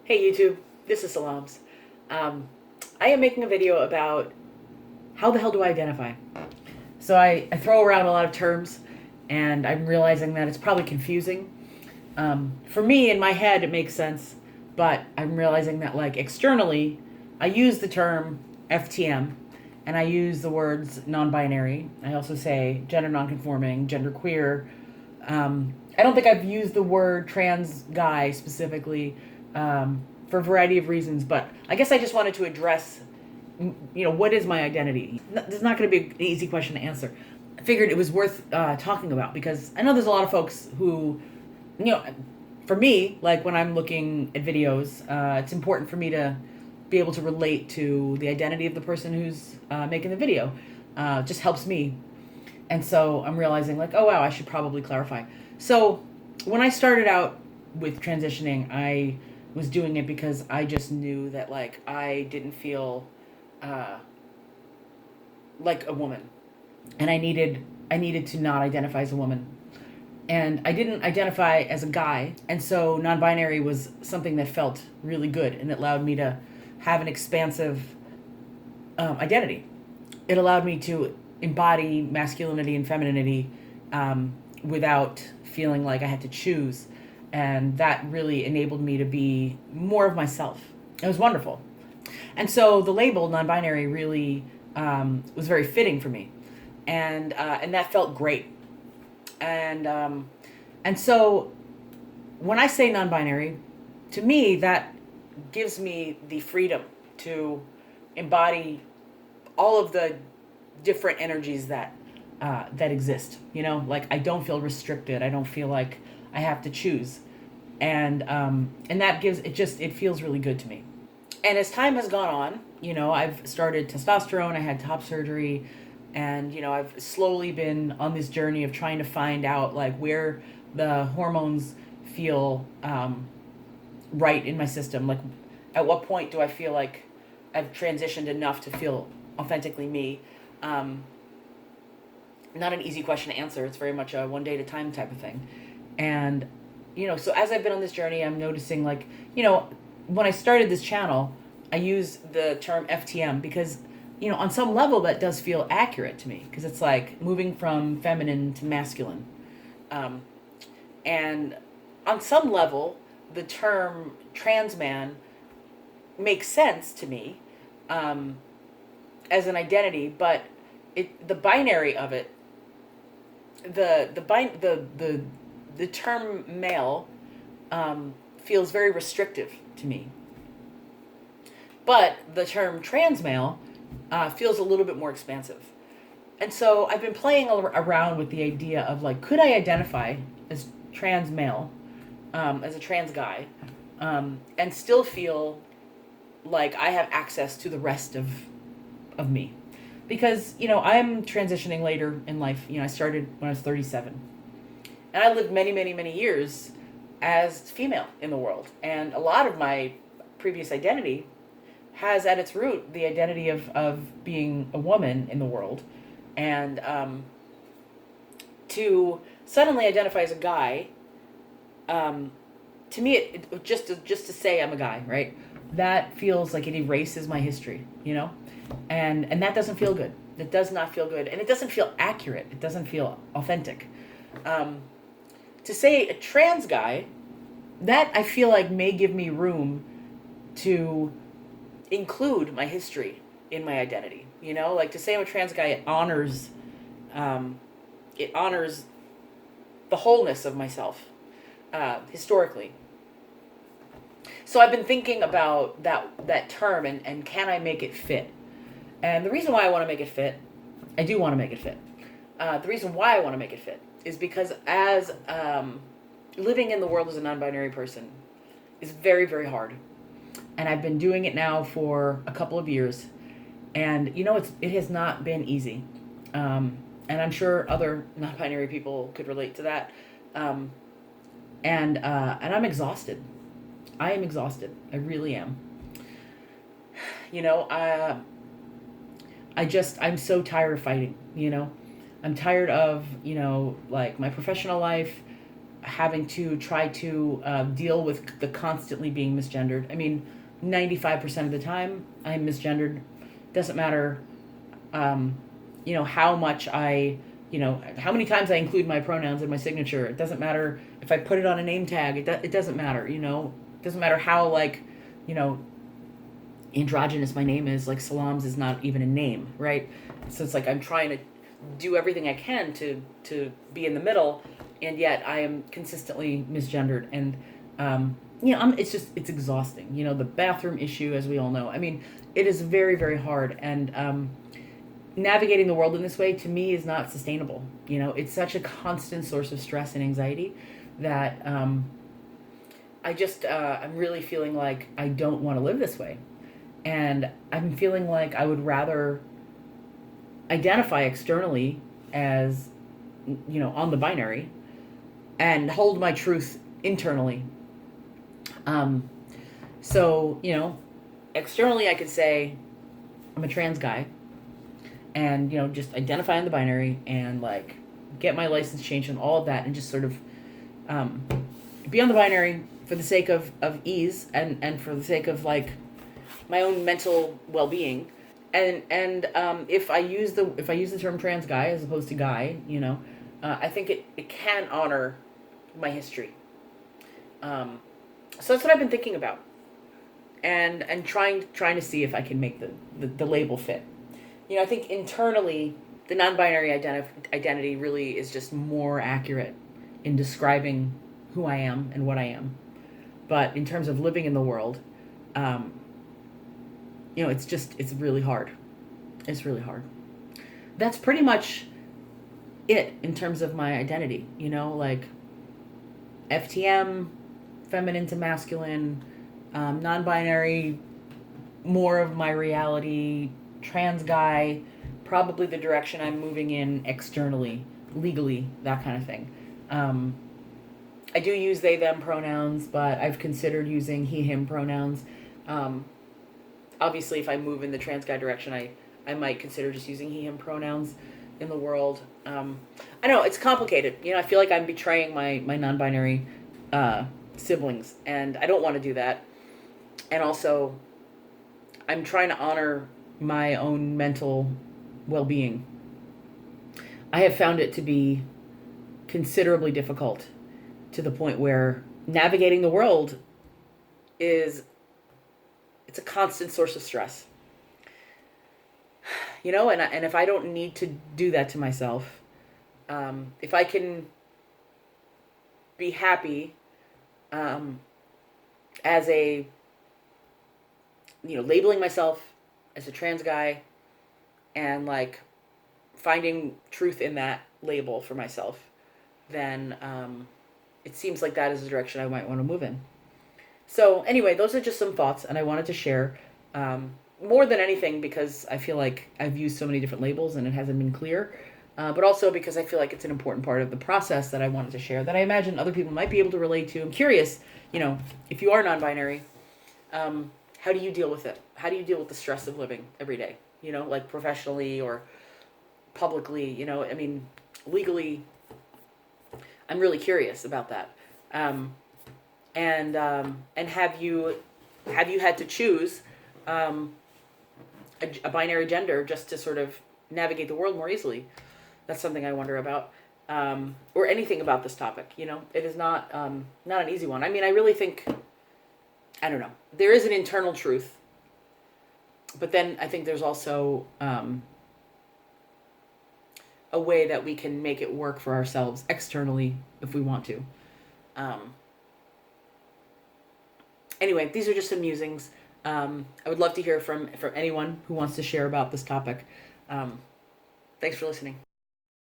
Hey YouTube, this is Salams. Um, I am making a video about how the hell do I identify? So I throw around a lot of terms and I'm realizing that it's probably confusing. For me, in my head, it makes sense, but I'm realizing that like externally, I use the term FTM and I use the words non-binary. I also say gender non-conforming, gender queer. I don't think I've used the word trans guy specifically for a variety of reasons, but I guess I just wanted to address, what is my identity? This is not going to be an easy question to answer. I figured it was worth talking about because I know there's a lot of folks who, you know, for me, like when I'm looking at videos, it's important for me to be able to relate to the identity of the person who's making the video. Just helps me. And so I'm realizing, like, oh, wow, I should probably clarify. So when I started out with transitioning, I was doing it because I just knew that, like, I didn't feel uh, like a woman. And I needed to not identify as a woman. And I didn't identify as a guy. And so non binary was something that felt really good and it allowed me to have an expansive identity. It allowed me to embody masculinity and femininity without feeling like I had to choose. And that really enabled me to be more of myself. It was wonderful. And so the label non binary really was very fitting for me. And that felt great. And so when I say non binary, to me, that gives me the freedom to embody all of the different energies that exist. Like I don't feel restricted. I don't feel like I have to choose, and that gives it just it feels really good to me. And as time has gone on, I've started testosterone. I had top surgery, and I've slowly been on this journey of trying to find out like where the hormones feel right in my system. Like, at what point do I feel like I've transitioned enough to feel authentically me? Not an easy question to answer. It's very much a one day at a time type of thing. And, so as I've been on this journey, I'm noticing like, when I started this channel, I use the term FTM because, on some level that does feel accurate to me because it's like moving from feminine to masculine. And on some level, the term trans man makes sense to me as an identity, but the binary of it, the term male feels very restrictive to me. But the term trans male feels a little bit more expansive. And so I've been playing around with the idea of like, could I identify as trans male, as a trans guy, and still feel like I have access to the rest of me? Because, I'm transitioning later in life. I started when I was 37. And I lived many, many, many years as female in the world. And a lot of my previous identity has at its root the identity of being a woman in the world. And to suddenly identify as a guy, to me, it just to say I'm a guy, right? That feels like it erases my history, and that doesn't feel good. It does not feel good, and it doesn't feel accurate. It doesn't feel authentic. To say a trans guy, that I feel like may give me room to include my history in my identity. Like to say I'm a trans guy, it honors the wholeness of myself historically. So I've been thinking about that term and can I make it fit? And the reason why I want to make it fit, I do want to make it fit. The reason why I want to make it fit is because as living in the world as a non-binary person is very, very hard. And I've been doing it now for a couple of years. And, it has not been easy. And I'm sure other non-binary people could relate to that. And I'm exhausted. I am exhausted. I really am. I'm so tired of fighting, I'm tired of, like my professional life. having to try to deal with the constantly being misgendered. I mean, 95% of the time I'm misgendered. Doesn't matter, how much how many times I include my pronouns in my signature. It doesn't matter if I put it on a name tag. It doesn't matter, It doesn't matter how, androgynous my name is. Like, Salams is not even a name, right? So it's like I'm trying to do everything I can to be in the middle, and yet I am consistently misgendered. And it's exhausting. The bathroom issue, as we all know. I mean, it is very, very hard, and navigating the world in this way, to me, is not sustainable. It's such a constant source of stress and anxiety that I'm really feeling like I don't want to live this way. And I'm feeling like I would rather identify externally as, on the binary, and hold my truth internally. So, externally I could say I'm a trans guy, and, just identify on the binary and, get my license changed and all of that, and just sort of be on the binary for the sake of ease, and for the sake of, my own mental well-being. And if I use the term trans guy as opposed to guy, I think it can honor my history. So that's what I've been thinking about, and trying to see if I can make the label fit. I think internally the non-binary identity really is just more accurate in describing who I am and what I am. But in terms of living in the world, it's really hard. It's really hard. That's pretty much it in terms of my identity, FTM, feminine to masculine, non-binary, more of my reality, trans guy, probably the direction I'm moving in externally, legally, that kind of thing. I do use they, them pronouns, but I've considered using he, him pronouns. Obviously, if I move in the trans guy direction, I might consider just using he, him pronouns in the world. I know, it's complicated. I feel like I'm betraying my non-binary siblings, and I don't want to do that. And also, I'm trying to honor my own mental well-being. I have found it to be considerably difficult, to the point where navigating the world it's a constant source of stress. And if I don't need to do that to myself, if I can be happy as a, labeling myself as a trans guy, and finding truth in that label for myself, then it seems like that is the direction I might want to move in. So anyway, those are just some thoughts, and I wanted to share, more than anything because I feel like I've used so many different labels and it hasn't been clear, but also because I feel like it's an important part of the process that I wanted to share, that I imagine other people might be able to relate to. I'm curious, if you are non-binary, how do you deal with it? How do you deal with the stress of living every day? Professionally or publicly, legally. I'm really curious about that. And have you had to choose a binary gender just to sort of navigate the world more easily? That's something I wonder about, or anything about this topic. It is not an easy one. I really think, I don't know, there is an internal truth, but then I think there's also a way that we can make it work for ourselves externally if we want to. Anyway, these are just some musings. I would love to hear from anyone who wants to share about this topic. Thanks for listening.